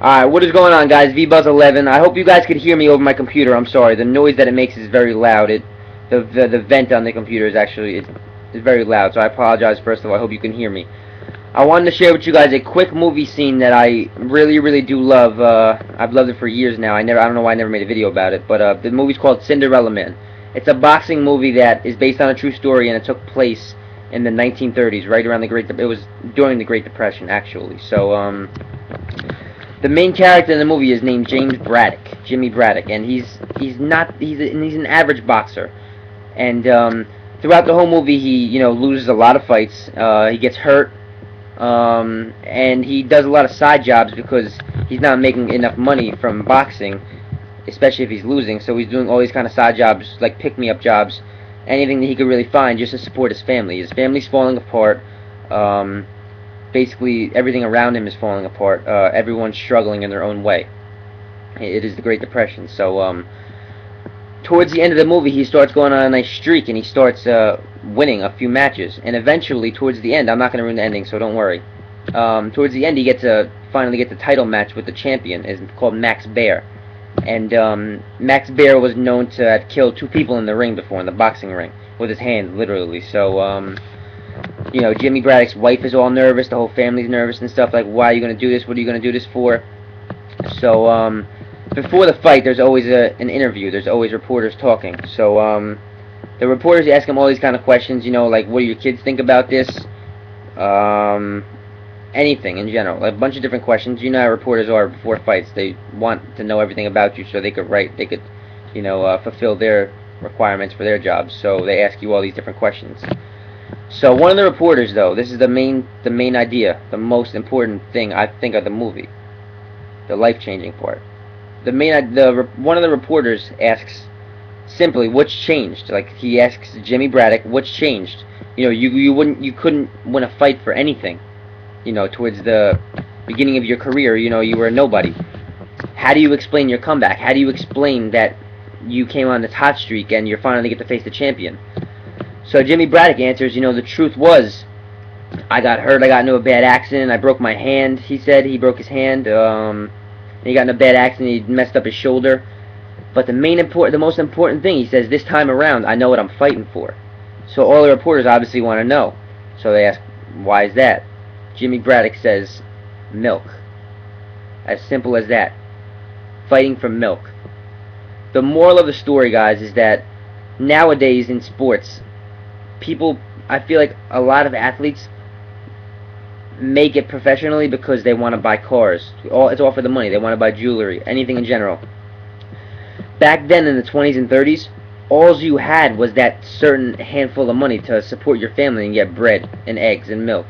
Alright, what is going on, guys? VBuzz11. I hope you guys could hear me over my computer. I'm sorry. The noise that it makes is very loud. The vent on the computer is actually is very loud, so I apologize first of all. I hope you can hear me. I wanted to share with you guys a quick movie scene that I really do love. I've loved it for years now. I don't know why I never made a video about it, but the movie's called Cinderella Man. It's a boxing movie that is based on a true story, and it took place in the 1930s, right around it was during the Great Depression, actually. So the main character in the movie is named Jimmy Braddock, and he's an average boxer. And throughout the whole movie, he loses a lot of fights. He gets hurt, and he does a lot of side jobs because he's not making enough money from boxing, especially if he's losing. So he's doing all these kind of side jobs, like pick-me-up jobs, anything that he could really find just to support his family. His family's falling apart. Basically, everything around him is falling apart. Everyone's struggling in their own way. It is the Great Depression. So towards the end of the movie, he starts going on a nice streak, and he starts winning a few matches. And eventually, towards the end, I'm not going to ruin the ending, so don't worry. Towards the end, he finally gets a title match with the champion. It's called Max Baer. And Max Baer was known to have killed 2 people in the ring before, in the boxing ring, with his hand, literally. So Jimmy Braddock's wife is all nervous, the whole family's nervous and stuff, like, why are you going to do this, what are you going to do this for? So, before the fight, there's always an interview, there's always reporters talking. So, the reporters ask him all these kind of questions, like, what do your kids think about this? Anything in general, like a bunch of different questions. You know how reporters are before fights, they want to know everything about you so they could fulfill their requirements for their jobs, so they ask you all these different questions. So one of the reporters, though, this is the main idea, the most important thing I think of the movie, the life-changing part. One of the reporters asks simply, "What's changed?" Like, he asks Jimmy Braddock, "What's changed?" You couldn't win a fight for anything. Towards the beginning of your career, you were a nobody. How do you explain your comeback? How do you explain that you came on this hot streak and you're finally get to face the champion? So Jimmy Braddock answers, the truth was, I got hurt, I got into a bad accident, I broke my hand, he said. He broke his hand, and he got in a bad accident, he messed up his shoulder. But the most important thing, he says, this time around, I know what I'm fighting for. So all the reporters obviously want to know. So they ask, why is that? Jimmy Braddock says, milk. As simple as that. Fighting for milk. The moral of the story, guys, is that nowadays in sports, I feel like a lot of athletes make it professionally because they want to buy cars. It's all for the money. They want to buy jewelry, anything in general. Back then in the 20s and 30s, all you had was that certain handful of money to support your family and get bread and eggs and milk.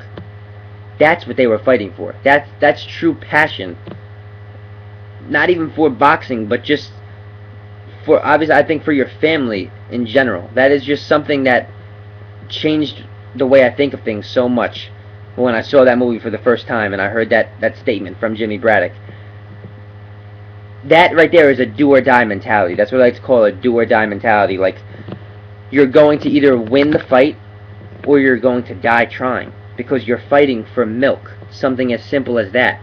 That's what they were fighting for. That's true passion. Not even for boxing, but just for, obviously, I think for your family in general. That is just something that changed the way I think of things so much when I saw that movie for the first time and I heard that statement from Jimmy Braddock. That right there is a do-or-die mentality. That's what I like to call a do-or-die mentality. Like, you're going to either win the fight or you're going to die trying, because you're fighting for milk. Something as simple as that.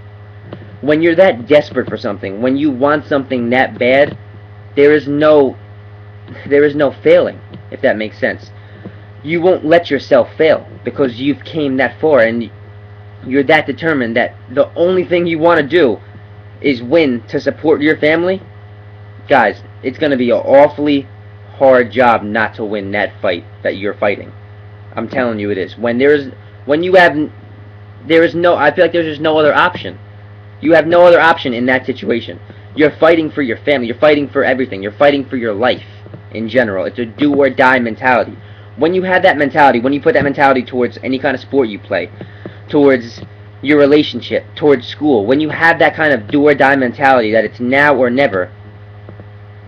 When you're that desperate for something, when you want something that bad, there is no failing, if that makes sense. You won't let yourself fail because you've came that far and you're that determined that the only thing you want to do is win to support your family. Guys, it's going to be an awfully hard job not to win that fight that you're fighting. I'm telling you it is. I feel like there's just no other option. You have no other option in that situation. You're fighting for your family. You're fighting for everything. You're fighting for your life in general. It's a do-or-die mentality. When you have that mentality, when you put that mentality towards any kind of sport you play, towards your relationship, towards school, when you have that kind of do-or-die mentality that it's now or never,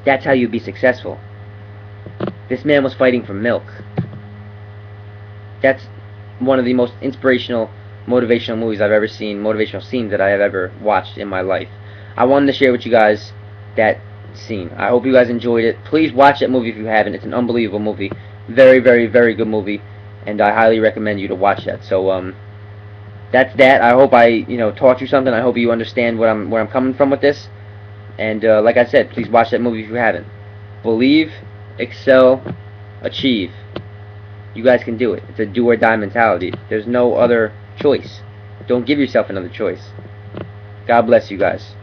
that's how you be successful. This man was fighting for milk. That's one of the most inspirational, motivational movies I've ever seen, motivational scenes that I have ever watched in my life. I wanted to share with you guys that scene. I hope you guys enjoyed it. Please watch that movie if you haven't. It's an unbelievable movie. Very, very, very good movie, and I highly recommend you to watch that. So, that's that. I hope I taught you something. I hope you understand where I'm coming from with this. And like I said, please watch that movie if you haven't. Believe, excel, achieve. You guys can do it. It's a do or die mentality. There's no other choice. Don't give yourself another choice. God bless you guys.